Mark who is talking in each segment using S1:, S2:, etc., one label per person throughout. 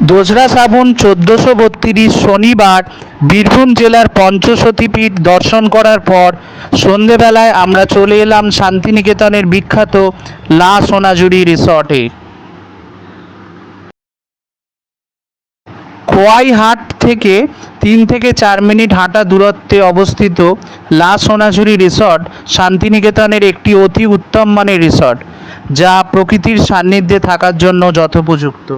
S1: দোসরা শ্রাবণ 1432 শনিবার বীরভূম জেলার পঞ্চসতীপীঠ দর্শন করার পর সন্ধেবেলায় আমরা চলে এলাম শান্তিনিকেতনের বিখ্যাত লা সোনাঝুরি রিসর্টে। খোয়াই হাট থেকে 3 থেকে 4 মিনিট হাঁটা দূরত্বে অবস্থিত লা সোনাঝুরি রিসর্ট শান্তিনিকেতনের একটি অতি উত্তম মানের রিসর্ট, যা প্রকৃতির সান্নিধ্যে থাকার জন্য যথোপযুক্ত।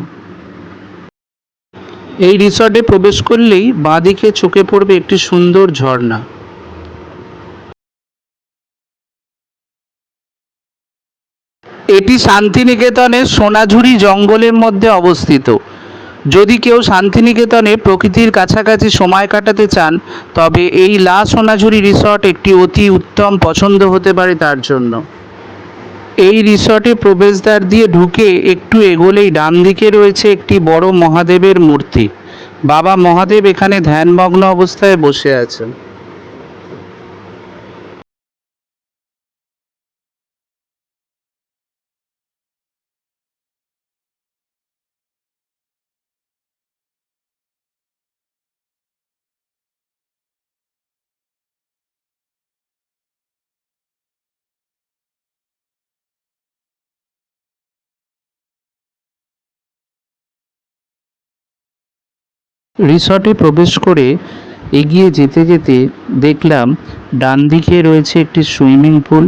S1: এই রিসর্টে প্রবেশ করলেই বাঁদিকে চোখে পড়বে একটি সুন্দর ঝর্ণা। এটি শান্তিনিকেতনের সোনাঝুরি জঙ্গলের মধ্যে অবস্থিত। যদি কেউ শান্তিনিকেতনে প্রকৃতির কাছাকাছি সময় কাটাতে চান, তবে এই লা সোনাঝুরি রিসর্ট একটি অতি উত্তম পছন্দ হতে পারে তার জন্য। এই রিসর্টে প্রবেশদ্বার দিয়ে ঢুকে একটু এগোলেই ডান দিকে রয়েছে একটি বড় মহাদেবের মূর্তি। বাবা মহাদেব এখানে ধ্যানমগ্ন অবস্থায় বসে আছেন। রিসর্টে প্রবেশ করে এগিয়ে যেতে যেতে দেখলাম ডান দিকে রয়েছে একটি সুইমিং পুল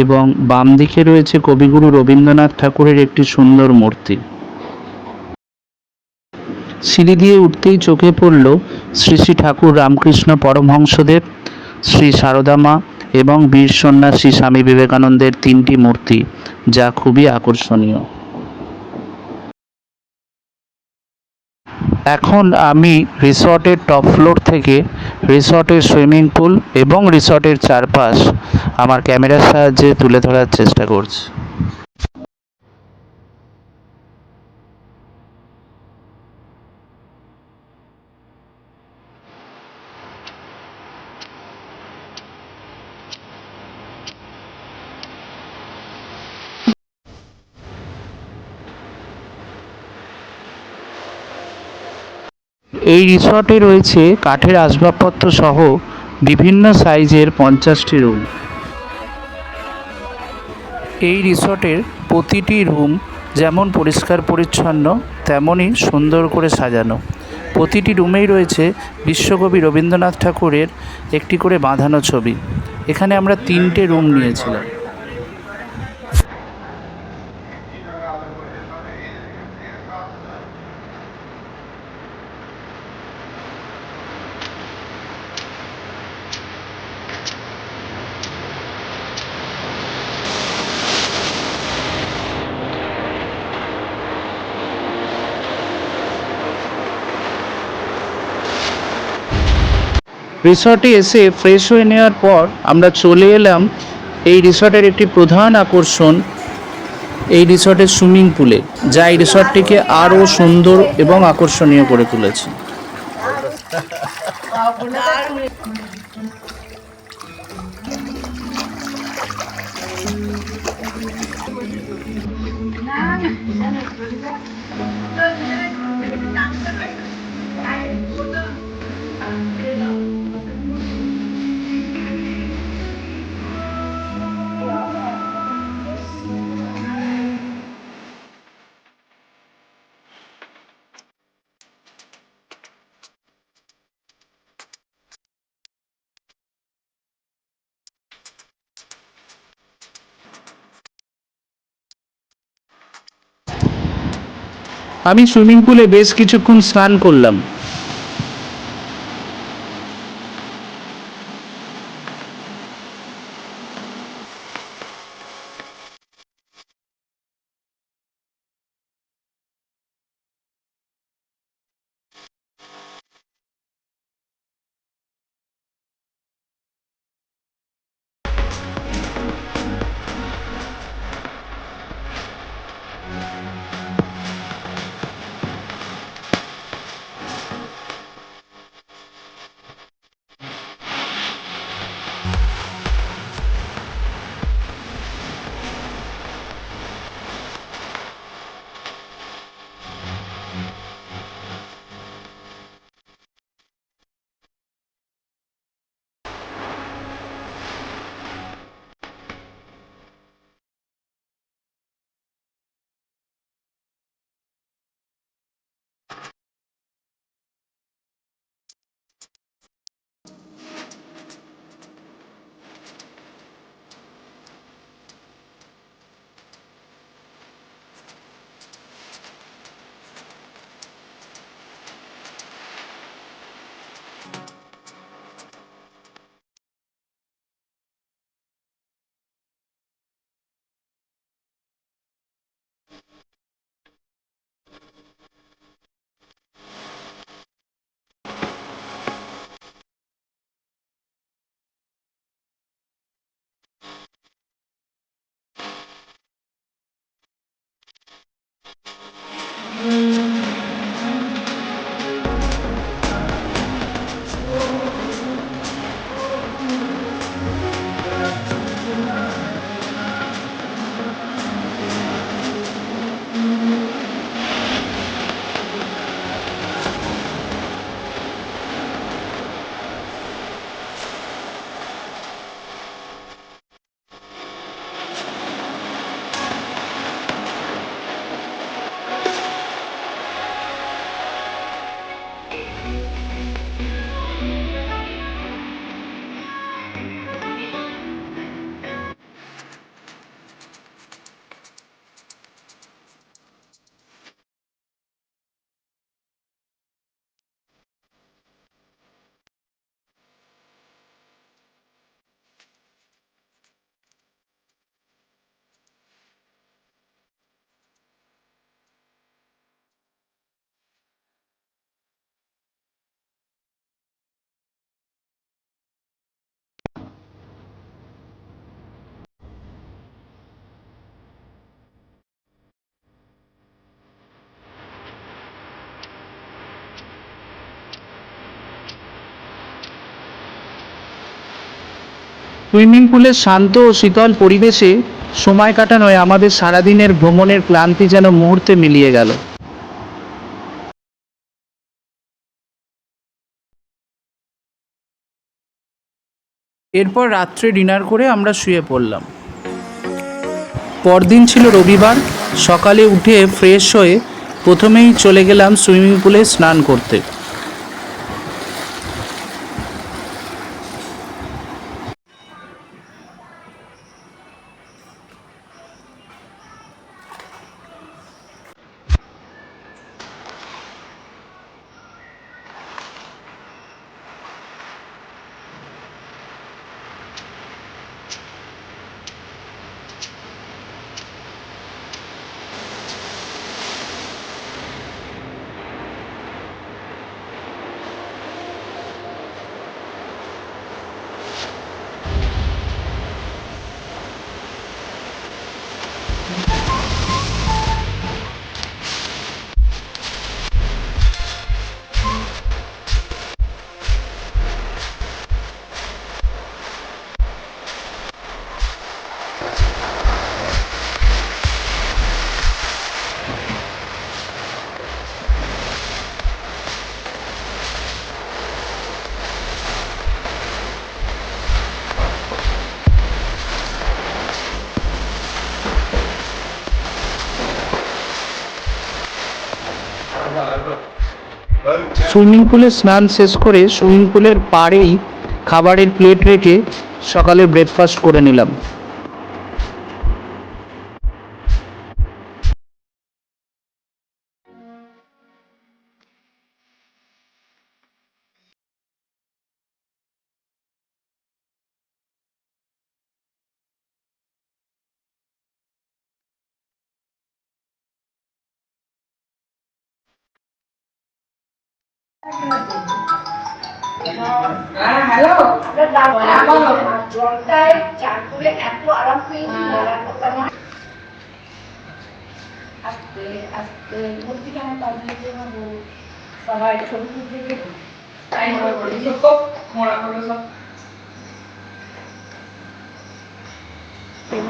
S1: এবং বাম দিকে রয়েছে কবিগুরু রবীন্দ্রনাথ ঠাকুরের একটি সুন্দর মূর্তি। সিঁড়ি দিয়ে উঠতেই চোখে পড়ল শ্রী শ্রী ঠাকুর রামকৃষ্ণ পরমহংসদেব, শ্রী সারদা মা এবং বীর সন্ন্যাসী স্বামী বিবেকানন্দের 3টি মূর্তি, যা খুবই আকর্ষণীয়। এখন আমি রিসর্টের টপ ফ্লোর থেকে রিসর্টের সুইমিং পুল এবং রিসর্টের চারপাশ আমার ক্যামেরার সাহায্যে তুলে ধরার চেষ্টা করছি। এই রিসর্টে রয়েছে কাঠের আসবাবপত্র সহ বিভিন্ন সাইজের 50টি রুম। এই রিসর্টের প্রতিটি রুম যেমন পরিষ্কার পরিচ্ছন্ন, তেমনই সুন্দর করে সাজানো। প্রতিটি রুমেই রয়েছে বিশ্বকবি রবীন্দ্রনাথ ঠাকুরের একটি করে বাঁধানো ছবি। এখানে আমরা 3টে রুম নিয়েছিলাম। রিসর্টে এসে ফ্রেশ হয়ে নেওয়ার পর আমরা চলে এলাম এই রিসর্টের একটি প্রধান আকর্ষণ, এই রিসর্টের সুইমিং পুলে, যা এই রিসর্টটিকে আরও সুন্দর এবং আকর্ষণীয় করে তুলেছে। আমি সুইমিং পুলে বেশ কিছুক্ষণ স্নান করলাম। সুইমিং পুলের শান্ত ও শীতল পরিবেশে সময় কাটানোয় আমাদের সারাদিনের ভ্রমণের ক্লান্তি যেন মুহূর্তে মিলিয়ে গেল। এরপর রাত্রে ডিনার করে আমরা শুয়ে পড়লাম। পরদিন ছিল রবিবার। সকালে উঠে ফ্রেশ হয়ে প্রথমেই চলে গেলাম সুইমিং পুলে স্নান করতে। সুইমিং পুলে স্নান শেষ করে সুইমিং পুলের পাড়েই খাবারের প্লেট রেখে সকালে ব্রেকফাস্ট করে নিলাম।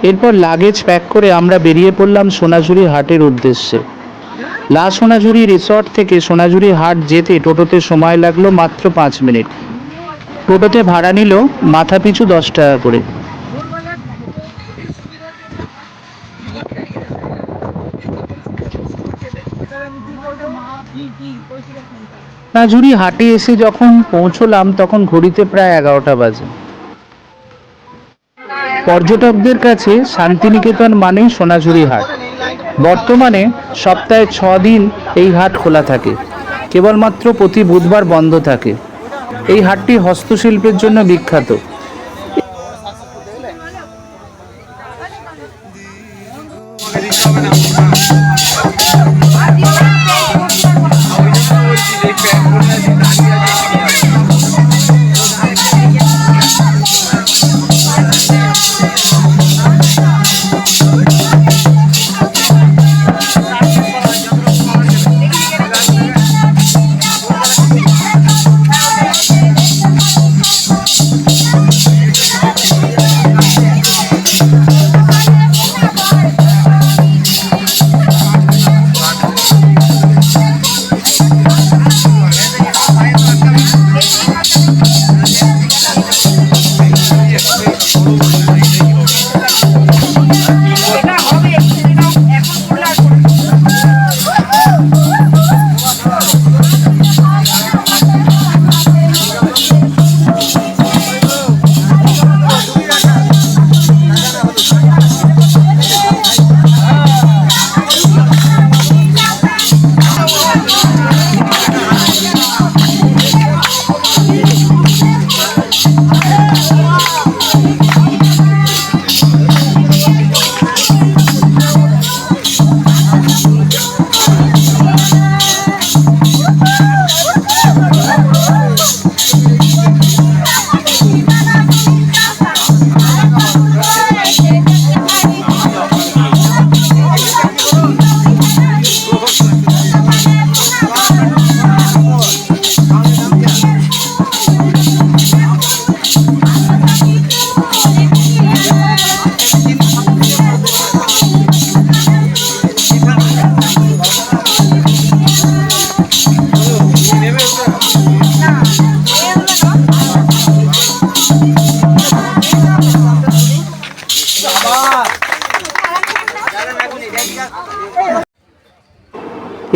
S1: এরপর লাগেজ প্যাক করে আমরা বেরিয়ে পড়লাম সোনাঝুরি হাটের উদ্দেশ্যে। লা সোনাঝুরি রিসর্ট থেকে সোনাঝুরি হাট যেতে টোটোতে সময় লাগলো মাত্র 5 মিনিট। টোটোতে ভাড়া নিল মাথাপিছু 10 টাকা করে। সোনাঝুরি হাটে এসে যখন পৌঁছলাম তখন ঘড়িতে প্রায় 11টা বাজে। পর্যটকদের কাছে শান্তিনিকেতন মানেই সোনাঝুরি হাট। বর্তমানে সপ্তাহে 6 দিন এই হাট খোলা থাকে, কেবলমাত্র প্রতি বুধবার বন্ধ থাকে। এই হাটটি হস্তশিল্পের জন্য বিখ্যাত।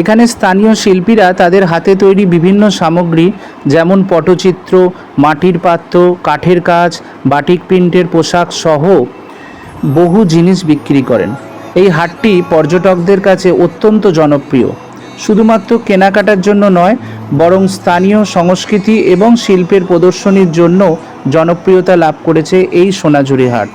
S1: এখানে স্থানীয় শিল্পীরা তাদের হাতে তৈরি বিভিন্ন সামগ্রী যেমন পটচিত্র, মাটির পাত্র, কাঠের কাজ, বাটিক প্রিন্টের পোশাক সহ বহু জিনিস বিক্রি করেন। এই হাটটি পর্যটকদের কাছে অত্যন্ত জনপ্রিয়। শুধুমাত্র কেনাকাটার জন্য নয়, বরং স্থানীয় সংস্কৃতি এবং শিল্পের প্রদর্শনীর জন্য জনপ্রিয়তা লাভ করেছে এই সোনাঝুরি হাট।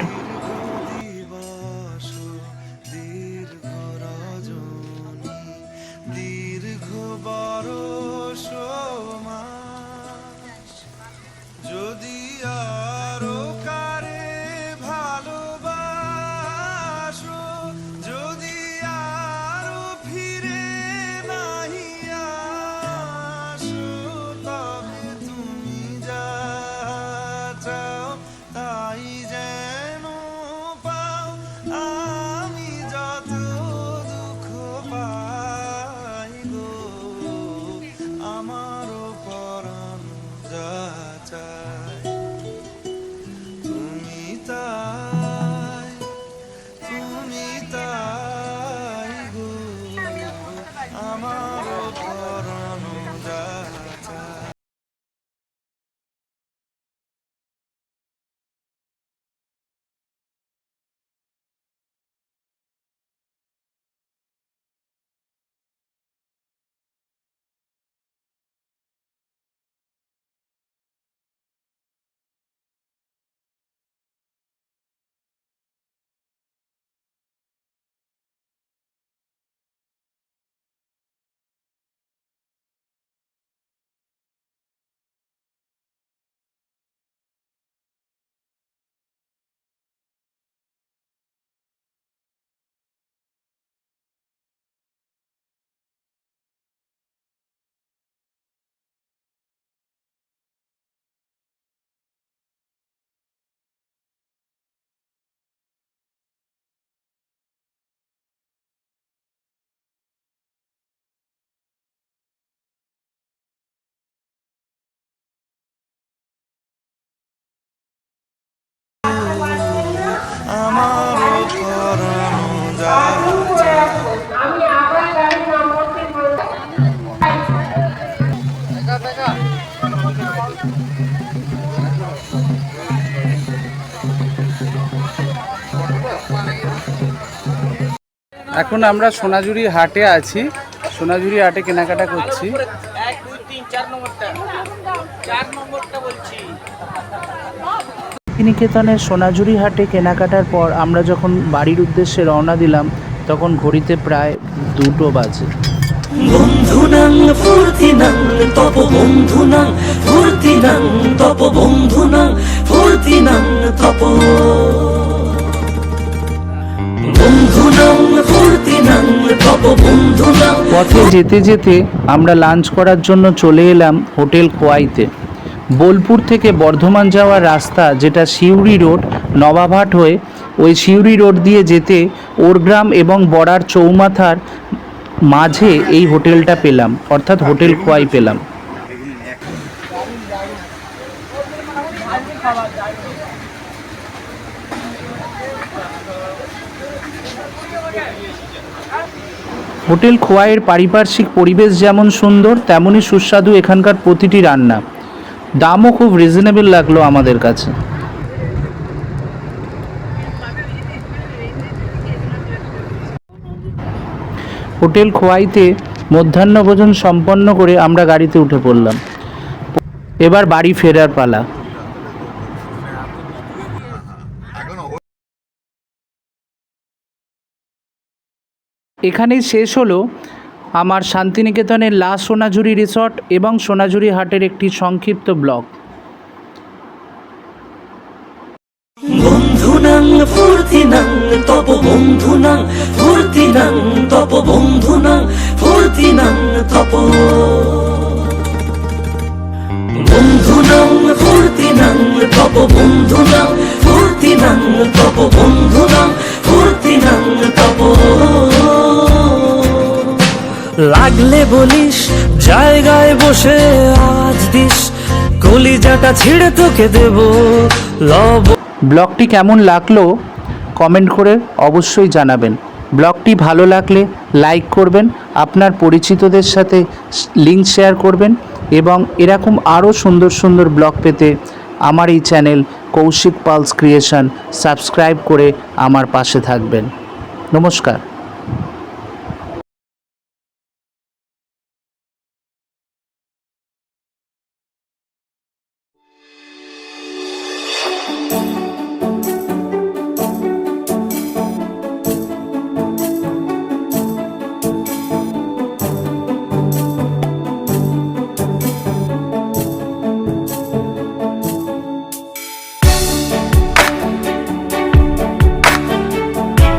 S1: এখন আমরা সোনাঝুরি হাটে আছি, সোনাঝুরি হাটে কেনাকাটা করছি। শান্তিনিকেতনের সোনাঝুরি হাটে কেনাকাটার পর আমরা যখন বাড়ির উদ্দেশ্যে রওনা দিলাম তখন ঘড়িতে প্রায় 2টো বাজে।
S2: বন্ধুনাং ফুর্তিনাং তপ বন্ধুনাং ফুর্তিনাং তপ বন্ধুনাং ফুর্তিনাং তপ বন্ধুনাং ফুর্তিনাং তপ বন্ধুনাং।
S1: পথে যেতে যেতে আমরা লাঞ্চ করার জন্য চলে এলাম হোটেল খোয়াইতে। বোলপুর থেকে বর্ধমান যাওয়ার রাস্তা, যেটা সিউড়ি রোড, নবাবহাট হয়ে ওই সিউড়ি রোড দিয়ে যেতে ওরগ্রাম এবং বড়ার চৌমাথার মাঝে এই হোটেলটা পেলাম, অর্থাৎ হোটেল খোয়াই পেলাম। হোটেল খোয়াইয়ের পারিপার্শ্বিক পরিবেশ যেমন সুন্দর, তেমনই সুস্বাদু এখানকার প্রতিটি রান্না। দামও খুব রিজনেবল লাগলো আমাদের কাছে। হোটেল খোয়াইতে মধ্যাহ্নভোজন সম্পন্ন করে আমরা গাড়িতে উঠে পড়লাম। এবার বাড়ি ফেরার পালা। এখানেই শেষ হলো আমার শান্তিনিকেতনের লা সোনাঝুরি রিসর্ট এবং সোনাঝুরি হাটের একটি সংক্ষিপ্ত ব্লগ।
S2: বন্ধুনাং ফুর্তিনাং তপ বন্ধুনাং ফুর্তিনাং তপ বন্ধুনাং ফুর্তিনাং তপ বন্ধুনাং ফুর্তিনাং তপ বন্ধুনাং ফুর্তিনাং তপ বন্ধুনাং ফুর্তিনাং তপ। লাগলে বলিস জায়গায় বসে আওয়াজ দিস, কলিজাটা ছিঁড়ে তোকে দেব লব।
S1: ব্লগটি কেমন লাগলো কমেন্ট করে অবশ্যই জানাবেন। ব্লগটি ভালো লাগলে লাইক করবেন আপনার পরিচিতদের সাথে লিঙ্ক শেয়ার করবেন এবং এরকম আরও সুন্দর সুন্দর ব্লগ পেতে আমার এই channel Koushik Pal's creation subscribe করে আমার পাশে থাকবেন। নমস্কার।